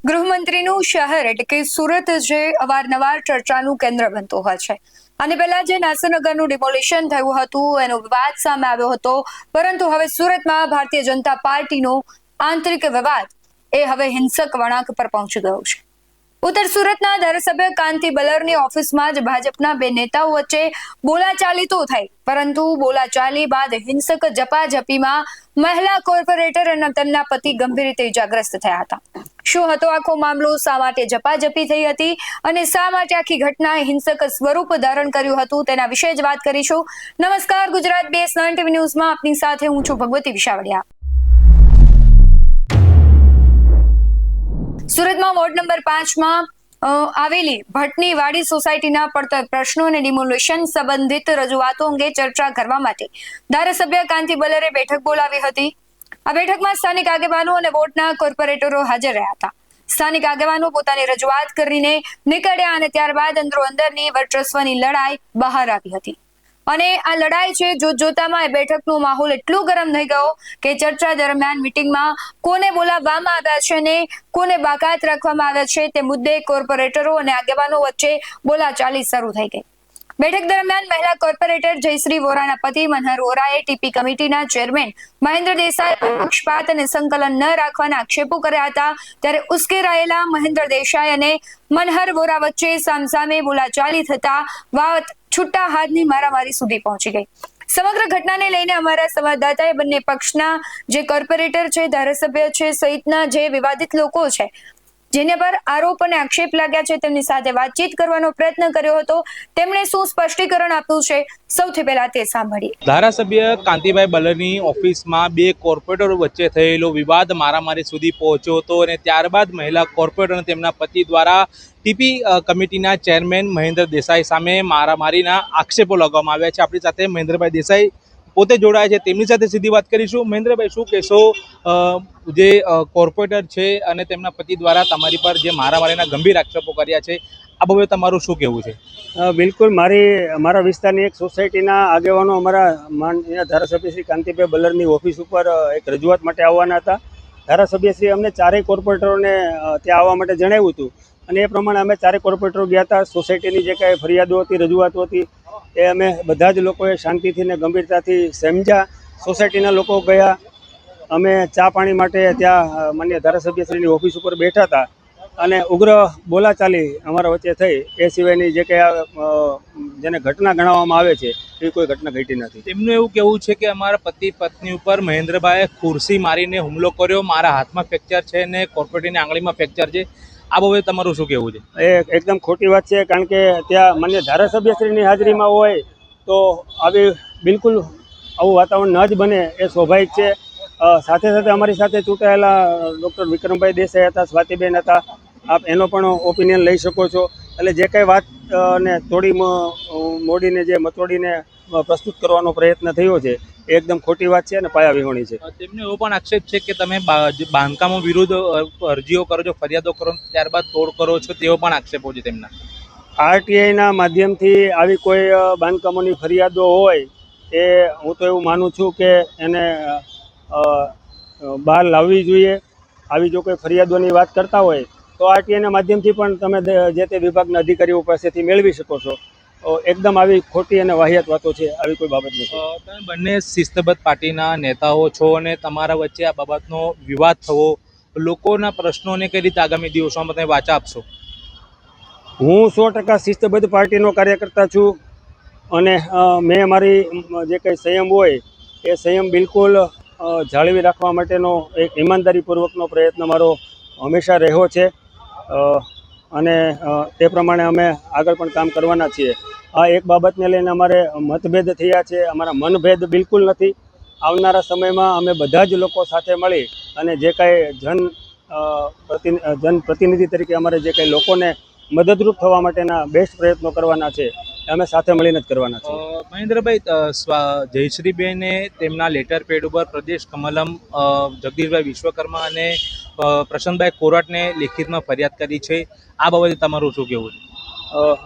ગૃહમંત્રીનું શહેર એટલે કે સુરત જે અવારનવાર ચર્ચાનું કેન્દ્ર બનતું હોય છે. અને પહેલા જે નાસરનગરનું ડિમોલિશન થયું હતું એનો વિવાદ સામે આવ્યો હતો, પરંતુ હવે સુરતમાં ભારતીય જનતા પાર્ટીનો આંતરિક વિવાદ એ હવે હિંસક વળાંક પર પહોંચી ગયો છે. ઉત્તર સુરતના ધારાસભ્ય કાંતિ બલરની ઓફિસમાં જ ભાજપના બે નેતાઓ વચ્ચે બોલાચાલી તો થઈ, પરંતુ બોલાચાલી બાદ હિંસક ઝપાઝપીમાં મહિલા કોર્પોરેટર અને તેમના પતિ ગંભીર રીતે ઇજાગ્રસ્ત થયા હતા. શું હતો આખો મામલો? શા માટે ઝપાઝપી થઈ હતી અને શા માટે આખી ઘટનાએ હિંસક સ્વરૂપ ધારણ કર્યું હતું, તેના વિશે જ વાત કરીશું. નમસ્કાર, ગુજરાત BS9 TV ન્યૂઝમાં આપની સાથે હું છું ભગવતી વિશાવડિયા. સુરતમાં વોર્ડ નંબર 5માં આવેલી ભટની વાડી સોસાયટીના પડતર પ્રશ્નો અને ડિમોલિશન સંબંધિત રજૂઆતો અંગે ચર્ચા કરવા માટે ધારાસભ્ય કાંતિ બલરે બેઠક બોલાવી હતી. આ બેઠકમાં સ્થાનિક આગેવાનો અને વોર્ડના કોર્પોરેટરો હાજર રહ્યા હતા. સ્થાનિક આગેવાનો પોતાની રજૂઆત કરીને નીકળ્યા અને ત્યારબાદ અંદરોઅંદરની વર્ચસ્વની લડાઈ બહાર આવી હતી. અને આ લડાઈ છે જોતજોતામાં એ બેઠકનો માહોલ એટલો ગરમ થઈ ગયો કે ચર્ચા દરમિયાન મીટિંગમાં કોને બોલાવવામાં આવ્યા છે અને કોને બાકાત રાખવામાં આવ્યા છે તે મુદ્દે કોર્પોરેટરો અને આગેવાનો વચ્ચે બોલાચાલી શરૂ થઈ ગઈ. બેઠક દરમિયાન મહિલા કોર્પોરેટર જયશ્રી વોરાના પતિ મનહર વોરાએ ટીપી કમિટીના ચેરમેન મહેન્દ્ર દેસાઈ પક્ષપાત અને સંકલન ન રાખવાના આક્ષેપો કર્યા હતા. ત્યારે ઉશ્કેરાયેલા મહેન્દ્ર દેસાઈ અને મનહર વોરા વચ્ચે સામસામે બોલાચાલી થતા વાત છૂટા હાથની મારામારી સુધી પહોંચી ગઈ. સમગ્ર ઘટનાને લઈને અમારા સંવાદદાતાએ બંને પક્ષના જે કોર્પોરેટર છે, ધારાસભ્ય છે સહિતના જે વિવાદિત લોકો છે જેને પર આરોપ અને આક્ષેપ લાગ્યા છે તેમની સાથે વાતચીત કરવાનો પ્રયત્ન કર્યો હતો. તેમણે શું સ્પષ્ટીકરણ આપ્યું છે, સૌથી પહેલા તે સાંભળીએ. ધારાસભ્ય કાંતિભાઈ બલરની ઓફિસમાં બે કોર્પોરેટરો વચ્ચે થયેલો વિવાદ મારામારી સુધી પહોંચ્યો હતો અને ત્યારબાદ મહિલા કોર્પોરેટર અને તેમના પતિ દ્વારા ટીપી કમિટીના ચેરમેન મહેન્દ્ર દેસાઈ સામે મારામારીના આક્ષેપો લગાવવામાં આવ્યા છે. આપણી સાથે મહેન્દ્રભાઈ દેસાઈ પોતે જોડાયા છે, તેમની સાથે સીધી વાત કરીશું. મહેન્દ્રભાઈ, શું કહેશો, જે કોર્પોરેટર છે અને તેમના પતિ દ્વારા તમારી પર જે મારામારીના ગંભીર આક્ષેપો કર્યા છે, આ બાબતે તમારું શું કહેવું છે? બિલકુલ, મારા વિસ્તારની એક સોસાયટીના આગેવાનો અમારા માનનીય ધારાસભ્ય શ્રી કાંતિભાઈ બલરની ઓફિસ ઉપર એક રજૂઆત માટે આવવાના હતા. ધારાસભ્યશ્રી અમને ચારેય કોર્પોરેટરોને ત્યાં આવવા માટે જણાવ્યું હતું અને એ પ્રમાણે અમે ચારેય કોર્પોરેટરો ગયા હતા. સોસાયટીની જે કાંઈ ફરિયાદો હતી, રજૂઆતો હતી, એ અમે બધા જ લોકોએ શાંતિથી ને ગંભીરતાથી સમજ્યા. સોસાયટીના લોકો ગયા, અમે ચા પાણી માટે ત્યાં માન્ય ધારાસભ્યશ્રીની ઓફિસ ઉપર બેઠા હતા અને ઉગ્ર બોલાચાલી અમારા વચ્ચે થઈ. એ સિવાયની જે કંઈ જેને ઘટના ગણાવવામાં આવે છે એવી કોઈ ઘટના ઘટી નથી. તેમનું એવું કહેવું છે કે અમારા પતિ પત્ની ઉપર મહેન્દ્રભાઈએ ખુરશી મારીને હુમલો કર્યો, મારા હાથમાં ફ્રેક્ચર છે અને કોર્પોરેટરની આંગળીમાં ફ્રેક્ચર છે. આ બાબતે તમારું શું કહેવું છે? એ એકદમ ખોટી વાત છે, કારણ કે ત્યાં માન્ય ધારાસભ્યશ્રીની હાજરીમાં હોય તો આવી બિલકુલ આવું વાતાવરણ ન જ બને, એ સ્વાભાવિક છે. સાથે સાથે અમારી સાથે ચૂંટાયેલા ડૉક્ટર વિક્રમભાઈ દેસાઈ હતા, સ્વાતિબેન હતા, આપ એનો પણ ઓપિનિયન લઈ શકો છો. એટલે જે કંઈ વાત ને થોડી મોડીને જે મતોડીને પ્રસ્તુત કરવાનો પ્રયત્ન થયો છે એ એકદમ ખોટી વાત છે અને પાયાવિહોણી છે. તેમને એવો પણ આક્ષેપ છે કે તમે બાંધકામો વિરુદ્ધ અરજીઓ કરો છો, ફરિયાદો કરો, ત્યારબાદ તોડ કરો છો, તેવો પણ આક્ષેપો છે તેમના. RTIના માધ્યમથી આવી કોઈ બાંધકામોની ફરિયાદો હોય એ હું તો એવું માનું છું કે એને બહાર લાવવી જોઈએ. આવી જો કોઈ ફરિયાદોની વાત કરતા હોય તો RTIના માધ્યમથી પણ તમે જે તે વિભાગના અધિકારીઓ પાસેથી મેળવી શકો છો. એકદમ આવી ખોટી અને વાહિયાત વાતો છે, આવી કોઈ બાબત નથી. તમે બંને શિસ્તબદ્ધ પાર્ટીના નેતાઓ છો અને તમારા વચ્ચે આ બાબતનો વિવાદ થવો, લોકોના પ્રશ્નોને કઈ રીતે આગામી દિવસોમાં તમે વાચા આપશો? હું 100% શિસ્તબદ્ધ પાર્ટીનો કાર્યકર્તા છું અને મેં મારી જે કંઈ સંયમ હોય એ સંયમ બિલકુલ જાળવી રાખવા માટેનો એક ઈમાનદારીપૂર્વકનો પ્રયત્ન મારો હંમેશા રહ્યો છે અને તે પ્રમાણે અમે આગળ પણ કામ કરવાના છીએ. આ એક બાબતને લઈને અમારે મતભેદ થયા છે, અમારા મનભેદ બિલકુલ નથી. આવનારા સમયમાં અમે બધા જ લોકો સાથે મળી અને જે કાંઈ જનપ્રતિનિધિ તરીકે અમારે જે કંઈ લોકોને મદદરૂપ થવા માટેના બેસ્ટ પ્રયત્નો કરવાના છે એ અમે સાથે મળીને જ કરવાના છે. મહેન્દ્રભાઈ, જયશ્રીબેને તેમના લેટર પેડ ઉપર પ્રદેશ કમલમ જગદીશભાઈ વિશ્વકર્મા અને પ્રશાંતભાઈ કોરાટને લેખિતમાં ફરિયાદ કરી છે. આ બાબતે તમારું શું કહેવું છે?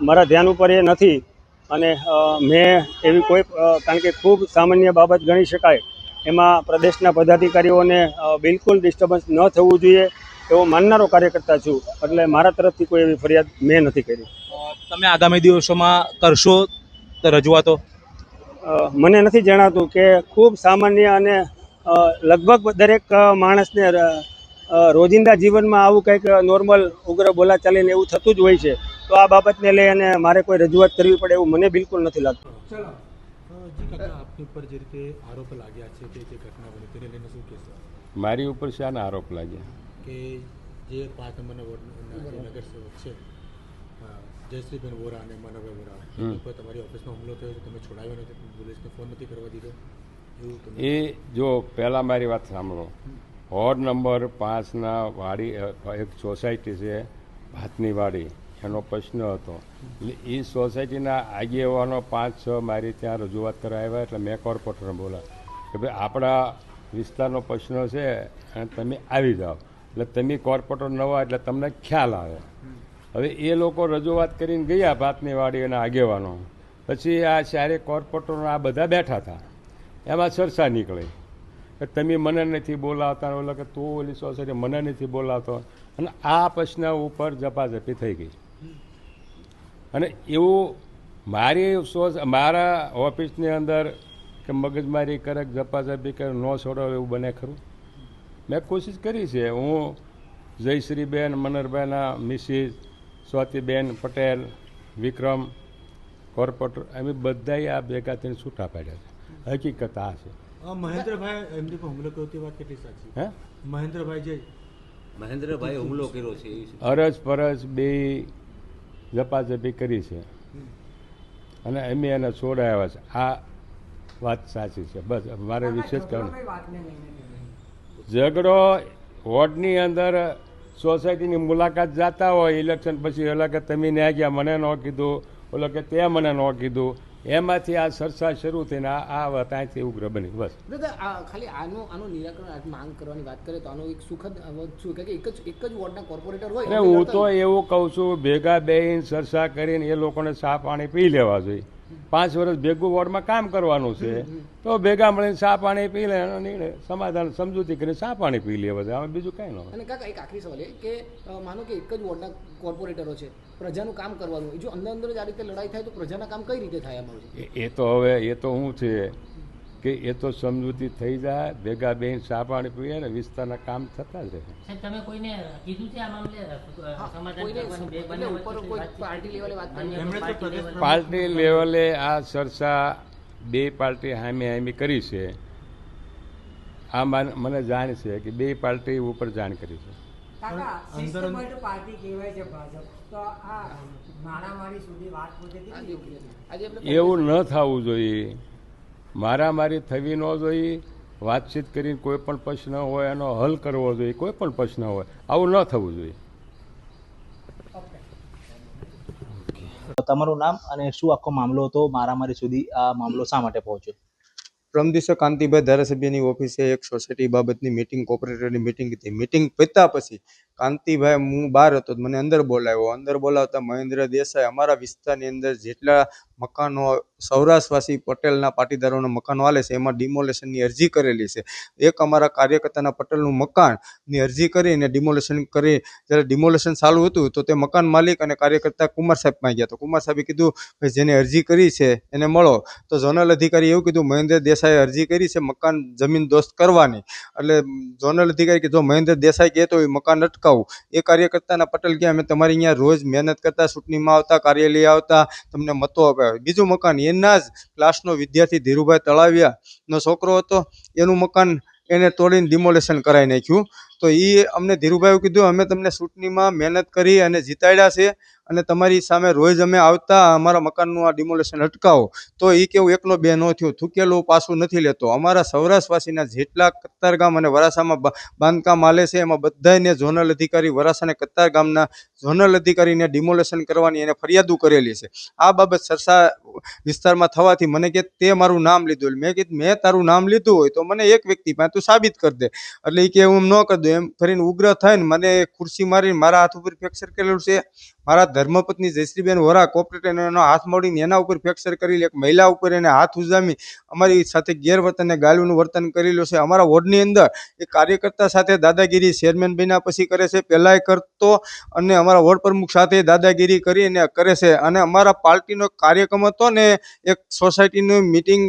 મારા ધ્યાન ઉપર એ નથી અને મેં એવી કોઈ, કારણ કે ખૂબ સામાન્ય બાબત ગણી શકાય, એમાં પ્રદેશના પદાધિકારીઓને બિલકુલ ડિસ્ટર્બન્સ ન થવું જોઈએ એવો માનનારો કાર્યકર્તા છું, એટલે મારા તરફથી કોઈ એવી ફરિયાદ મેં નથી કરી. તમે આગામી દિવસોમાં કરશો રજૂઆતો? મને નથી જણાતું કે ખૂબ સામાન્ય અને લગભગ દરેક માણસને રોજિંદા જીવનમાં આવું કંઈક નોર્મલ ઉગ્ર બોલાચાલીને એવું થતું જ હોય છે, તો આ બાબતને લઈ અને મારે કોઈ રજૂઆત કરવી પડે એવું મને બિલકુલ નથી લાગતું. જી કાકા, આપની ઉપર જે રીતે આરોપ લાગ્યા છે કે જે ઘટના બની તેને લઈને શું કહેશો? મારી ઉપર શાના આરોપ લાગ્યા? કે જે 5 નંબરના વોર્ડના જે નગરસેવક છે જયશ્રીબેન વોરા અને માનવભાઈ વોરા, એની ઉપર તમારી ઓફિસમાં હુમલો થયો છે, તમે છોડાવ્યો નથી, પોલીસને ફોન નથી કરવા દીધો, એવું તમે? એ જો પહેલાં મારી વાત સાંભળો. વોર્ડ નંબર 5ના વાડી એક સોસાયટી છે ભાતની વાડી, એનો પ્રશ્ન હતો. એટલે એ સોસાયટીના આગેવાનો 5-6 મારી ત્યાં રજૂઆત કરવા આવ્યા, એટલે મેં કોર્પોરેટરને બોલાવ્યા કે ભાઈ આપણા વિસ્તારનો પ્રશ્ન છે અને તમે આવી જાઓ. એટલે તમે કોર્પોરેટર નવા એટલે તમને ખ્યાલ આવે. હવે એ લોકો રજૂઆત કરીને ગયા ભાતની વાડી અને આગેવાનો. પછી આ ચારે કોર્પોરેટરો આ બધા બેઠા હતા, એમાં ચર્ચા નીકળી કે તમે મને નથી બોલાવતા, ઓલો કે તું ઓલી સોસાયટી મને નથી બોલાવતો, અને આ પ્રશ્ન ઉપર ઝપાઝપી થઈ ગઈ. અને એવું મારા ઓફિસની અંદર કે મગજમારી કરે, ઝપાઝપી કરે, ન છોડો એવું બને ખરું? મેં કોશિશ કરી છે. હું જયશ્રીબેન, મનરભાઈના મિસિસ સ્વાતિબેન પટેલ, વિક્રમ કોર્પોરેટર, અમે બધાએ આ ભેગા થઈને છૂટા પાડ્યા છે. હકીકત આ છે. મહેન્દ્રભાઈ એમની પર હુમલો કર્યો તે વાત કેટલી સાચી? હે, મહેન્દ્રભાઈ હુમલો કર્યો છે અરજ પરજ બે ઝપાઝપી કરી છે અને અમે એને છોડાવ્યા છે. આ વાત સાચી છે. બસ મારે વિશેષ કહેવાનું, ઝઘડો વોર્ડની અંદર સોસાયટીની મુલાકાત જતા હોય ઇલેક્શન પછી, ઓલા કે તમે ન્યા ગયા મને ન કીધું, ઓલો કે તે મને ન કીધું, એમાંથી આ ચર્ચા શરૂ થઈને આ વાત અહીંથી ઉગ્ર બની. બસ દાદા, ખાલી આનું નિરાકરણ માંગ કરવાની વાત કરીએ તો આનો એક સુખદ શું કે એક જ વોર્ડના કોર્પોરેટર હોય. હું તો એવું કહું છું, ભેગા બેહીને ચર્ચા કરીને એ લોકોને ચા પાણી પી લેવા જોઈએ. 5 વર્ષ ભેગું વોર્ડમાં કામ કરવાનું છે, તો ભેગા મળીને ચા પાણી પી લે, એનો નિર્ણય સમાધાન સમજૂતી કરીને ચા પાણી પી લેવા જોઈએ. આમાં બીજું કાંઈ ન હોય. અને કાકા, એક આખરી સવાલ કે માનો કે એક જ વોર્ડના કોર્પોરેટરો છે, પ્રજાનું કામ કરવાનું, જો અંદર જ આ રીતે લડાઈ થાય તો પ્રજાના કામ કઈ રીતે થાય? અમારું એ તો હવે એ તો શું છે કે એ તો સમજૂતી થઈ જાય, ભેગા બેન ચા પાણી પીએ ને વિસ્તારના કામ થતા જ રહે. તમે કોઈને કીધું છે આ મામલે સમાધાન કરવાની? બે બંને ઉપર કોઈ પાર્ટી લેવલે વાત કરી? પાર્ટી લેવલે આ ચર્ચા બે પાર્ટી હામી કરી છે. આ મને જાણ છે કે બે પાર્ટી ઉપર જાણ કરી છે. એવું ન થવું જોઈએ. મારામારી થવી ન જોઈએ. વાતચીત કરીને કોઈ પણ પ્રશ્ન હોય એનો હલ કરવો જોઈએ. કોઈ પણ પ્રશ્ન હોય આવું ન થવું જોઈએ. તમારું નામ અને શું આખો મામલો હતો? મારામારી સુધી આ મામલો શા માટે પહોંચ્યો? પ્રથમ દિવસે કાંતિભાઈ ધારાસભ્યની ઓફિસે એક સોસાયટી બાબતની મિટિંગ, કોર્પોરેટરની મિટિંગ હતી. મિટિંગ પત્યા પછી કાંતિભાઈ, હું બહાર હતો, મને અંદર બોલાવ્યો. અંદર બોલાવતા મહેન્દ્ર દેસાઈ અમારા વિસ્તારની અંદર જેટલા મકાનો સૌરાષ્ટ્રવાસી પટેલના પાટીદારોના મકાનો આલે છે એમાં ડિમોલેશનની અરજી કરેલી છે. એક અમારા કાર્યકર્તાના પટેલનું મકાનની અરજી કરીને ડિમોલેશન કરી, જ્યારે ડિમોલેશન ચાલુ હતું તો તે મકાન માલિક અને કાર્યકર્તા કુમાર સાહેબમાં ગયા. તો કુમાર સાહેબે કીધું કે જેને અરજી કરી છે એને મળો. તો ઝોનલ અધિકારી એવું કીધું, મહેન્દ્ર દેસાઈએ અરજી કરી છે મકાન જમીન દોસ્ત કરવાની. એટલે ઝોનલ અધિકારી કીધું મહેન્દ્ર દેસાઈ કહેતો હોય મકાન અટકાવું. એ કાર્યકર્તાના પટેલ ગયા, અમે તમારી અહીંયા રોજ મહેનત કરતા, ચૂંટણીમાં આવતા, કાર્યાલય આવતા, તમને મતો આપ્યા. બીજું મકાન એના જ ક્લાસનો વિદ્યાર્થી ધીરુભાઈ તળાવિયાનો છોકરો હતો, એનું મકાન એને તોડીને ડિમોલેશન કરાવી નાખ્યું. તો એ અમને ધીરુભાઈએ કીધું અમે તમને ચૂંટણીમાં મહેનત કરી અને જીતાડ્યા છે અને તમારી સામે રોજ અમે આવતા, અમારા મકાનનું આ ડિમોલેશન અટકાવો. તો એ કેવું એકનો બે ન થયું, થૂકેલું પાછું નથી લેતો. અમારા સૌરાષ્ટ્રવાસીના જેટલા કતારગામ અને વરાસામાં બાંધકામ આલે છે એમાં બધાને ઝોનલ અધિકારી વરાસા અને કતારગામના ઝોનલ અધિકારીને ડિમોલેશન કરવાની એને ફરિયાદો કરેલી છે. આ બાબત સરસા વિસ્તારમાં થવાથી મને કે તે મારું નામ લીધું. મેં કીધું મેં તારું નામ લીધું હોય તો મને એક વ્યક્તિ પાસે તું સાબિત કરી દે. એટલે એ કે હું ન કરી દઉં. એમ કરીને ઉગ્ર થઈને મને ખુરશી મારીને મારા હાથ ઉપર ફ્રેક્ચર કરેલું છે. મારા ધર્મપત્ની જયશ્રીબેન વોરા કોર્પોરેટર એનો હાથ મોડીને એના ઉપર ફ્રેક્ચર કરી એક મહિલા ઉપર એને હાથ ઉજામી અમારી સાથે ગેરવર્તન અને ગાળુનું વર્તન કરેલું છે. અમારા વોર્ડની અંદર એ કાર્યકર્તા સાથે દાદાગીરી ચેરમેન બન્યા પછી કરે છે, પહેલાંય કરતો અને અમારા વોર્ડ પ્રમુખ સાથે દાદાગીરી કરીને કરે છે. અને અમારા પાર્ટીનો કાર્યક્રમ હતો ને એક સોસાયટીની મિટિંગ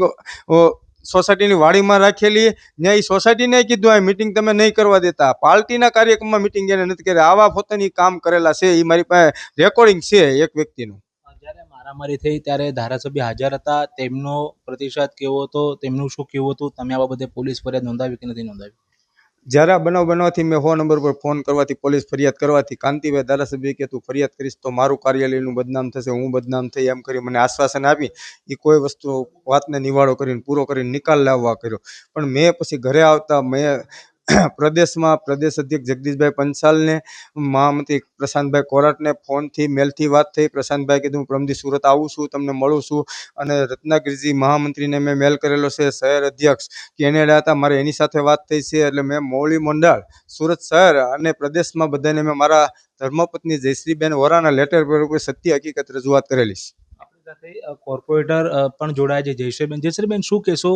સોસાયટીની વાડીમાં રાખેલી, ત્યાં એ સોસાયટીને કીધું આ મિટિંગ તમે નહીં કરવા દેતા, પાર્ટીના કાર્યક્રમમાં મિટિંગ એને નથી કરી. આવા પોતાની કામ કરેલા છે. એ મારી પાસે રેકોર્ડિંગ છે એક વ્યક્તિનું. જ્યારે મારામારી થઈ ત્યારે ધારાસભ્ય હાજર હતા, તેમનો પ્રતિસાદ કેવો હતો, તેમનું શું કેવું હતું? તમે આ બાબતે પોલીસ ફરિયાદ નોંધાવી કે નથી નોંધાવી? જ્યારે આ બનાવ બનવાથી મેં 100 નંબર પર ફોન કરવાથી પોલીસ ફરિયાદ કરવાથી કાંતિભાઈ ધારાસભ્ય કે તું ફરિયાદ કરીશ તો મારું કાર્યાલયનું બદનામ થશે, હું બદનામ થઈ, એમ કરી મને આશ્વાસન આપી એ કોઈ વસ્તુ વાતને નિવાળો કરીને પૂરો કરીને નિકાલ લાવવા કર્યો. પણ મેં પછી ઘરે આવતા મેં પ્રદેશ અધ્યક્ષ જગદીશભાઈ પંચાલને, મહામંત્રી પ્રશાંતભાઈ કોરાટને ફોનથી મેલથી વાત થઈ. પ્રશાંતભાઈ કીધું હું પ્રમદી સુરત આવું છું, તમને મળું છું. અને રત્નાગીરજી મહામંત્રીને મેં મેલ કરેલો છે. શહેર અધ્યક્ષ કેનેડા હતા, મારે એની સાથે વાત થઈ છે. એટલે મેં મોવડી મંડળ સુરત શહેર અને પ્રદેશમાં બધાને મેં મારા ધર્મપત્ની જયશ્રીબેન વોરાના લેટર પર ઉપર સત્ય હકીકત રજૂઆત કરેલી છે. આપણી સાથે કોર્પોરેટર પણ જોડાયા છે, જયશ્રીબેન. જયશ્રીબેન, શું કહેશો?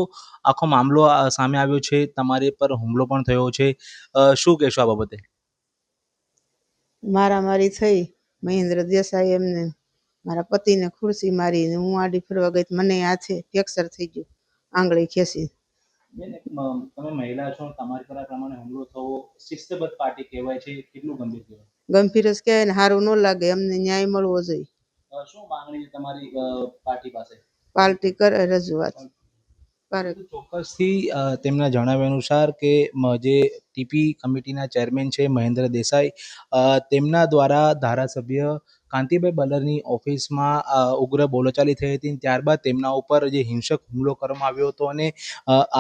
આખો મામલો સામે આવ્યો છે, તમારી પર હુમલો પણ થયો છે, શું કહેશો આ બાબતે? મારામારી થઈ, મહેન્દ્ર દેસાઈ એમને મારા પતિને ખુરશી મારી, હું આડી ફરવા ગઈ, મને હાથે ફ્રેક્ચર થઈ ગયું, આંગળી ખેંચી. તમે મહિલા છો, તમારી પર આ પ્રમાણે હુમલો થવો શિસ્તબદ્ધ પાર્ટી કહેવાય છે, કેટલું ગંભીર કહેવાય? ગંભીર જ કહેવાય ને, સારું ન લાગે, અમને ન્યાય મળવો જોઈએ. શું માંગણી છે તમારી પાર્ટી પાસે? પાર્ટી કરે રજૂઆત. ચોક્કસથી તેમના જણાવ્યા અનુસાર કે જે ટીપી કમિટીના ચેરમેન છે મહેન્દ્ર દેસાઈ, તેમના દ્વારા ધારાસભ્ય કાંતિભાઈ બલરની ઓફિસમાં ઉગ્ર બોલાચાલી થઈ હતી. ત્યારબાદ તેમના ઉપર જે હિંસક હુમલો કરવામાં આવ્યો હતો અને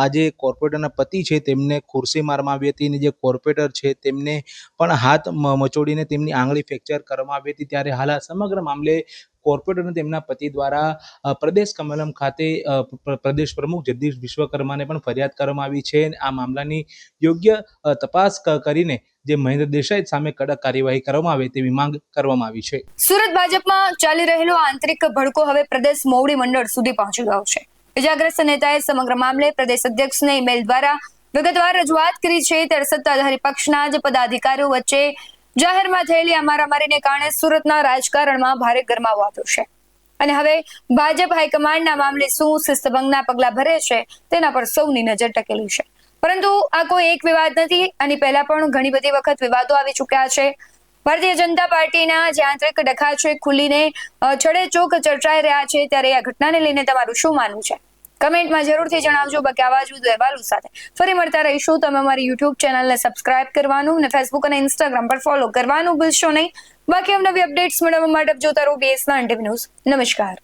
આ જે કોર્પોરેટરના પતિ છે તેમને ખુરશી મારવામાં આવી હતી અને જે કોર્પોરેટર છે તેમને પણ હાથ મચોડીને તેમની આંગળી ફ્રેક્ચર કરવામાં આવી હતી. ત્યારે હાલ આ સમગ્ર મામલે કોર્પોરેટર અને તેમના પતિ દ્વારા પ્રદેશ કમલમ ખાતે પ્રદેશ પ્રમુખ જગદીશ વિશ્વકર્માને પણ ફરિયાદ કરવામાં આવી છે. આ મામલાની યોગ્ય તપાસ કરીને જે મહેન્દ્ર દેસાઈ સામે કડક કાર્યવાહી કરવામાં આવે તેવી માંગ કરવામાં આવી છે. સુરત ભાજપમાં ચાલી રહેલો આંતરિક ભડકો હવે પ્રદેશ મોવડી મંડળ સુધી પહોંચી ગયો છે. ઇજાગ્રસ્ત નેતાએ સમગ્ર મામલે પ્રદેશ અધ્યક્ષને ઈમેલ દ્વારા વિગતવાર રજૂઆત કરી છે. ત્યારે સત્તાધારી પક્ષના જ પદાધિકારીઓ વચ્ચે જાહેરમાં થયેલી આ મારામારીને કારણે સુરતના રાજકારણમાં ભારે ગરમાવો આવ્યો છે અને હવે ભાજપ હાઈકમાન્ડના મામલે શું શિસ્તભંગના પગલા ભરે છે તેના પર સૌની નજર ટકેલી છે. પરંતુ આ કોઈ એક વિવાદ નથી. આની પહેલા પણ ઘણી બધી વખત વિવાદો આવી ચૂક્યા છે. ભારતીય જનતા પાર્ટીના જે આંતરિક ડખા છે ખુલીને છડેચોક ચર્ચાઈ રહ્યા છે. ત્યારે આ ઘટનાને લઈને તમારું શું માનવું છે? કમેન્ટમાં જરૂરથી જણાવજો. બાકી આવા જ વધુ અહેવાલો સાથે ફરી મળતા રહીશું. તમે અમારી યુટ્યુબ ચેનલને સબસ્ક્રાઇબ કરવાનું અને ફેસબુક અને ઇન્સ્ટાગ્રામ પર ફોલો કરવાનું ભૂલશો નહીં. બાકી અવનવી અપડેટ્સ મેળવવા માટે જોતા રહો BS1 ટીવી ન્યૂઝ. નમસ્કાર.